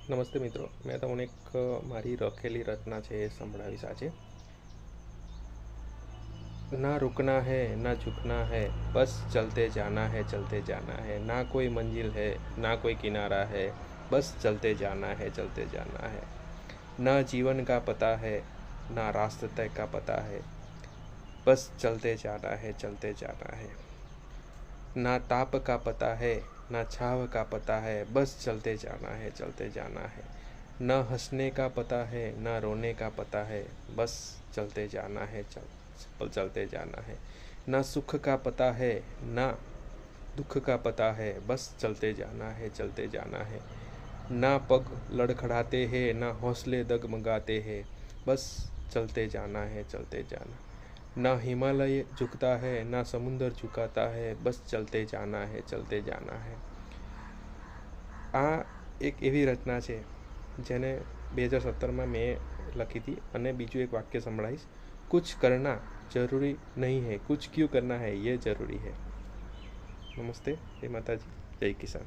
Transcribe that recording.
નમસ્તે મિત્રો, મેં તમને એક મારી રખેલી રચના છે એ સંભળાવીશ આજે। ना रुकना है ना झुकना है, बस चलते जाना है चलते जाना है। ना कोई मंजिल है ना कोई किनारा है, बस चलते जाना है चलते जाना है। ना जीवन का पता है ना रास्ते का पता है, बस चलते जाना है चलते जाना है। ना ताप का पता है ना छाव का पता है, बस चलते जाना है चलते जाना है। न हंसने का पता है ना रोने का पता है, बस चलते जाना है चलते जाना है। ना सुख का पता है ना दुख का पता है, बस चलते जाना है चलते जाना है। ना पग लड़खड़ाते हैं ना हौसले डगमगाते हैं, बस चलते जाना है चलते जाना। ना हिमालय झुकता है ना समुंदर झुकाता है, बस चलते जाना है चलते जाना है। आ एक एवी रचना है जेने 2017 में मैं लखी थी। અને બીજું એક વાક્ય સંભળાઈશ। कुछ करना जरूरी नहीं है, कुछ क्यों करना है ये जरूरी है। नमस्ते, जय माता जी, जय किसान।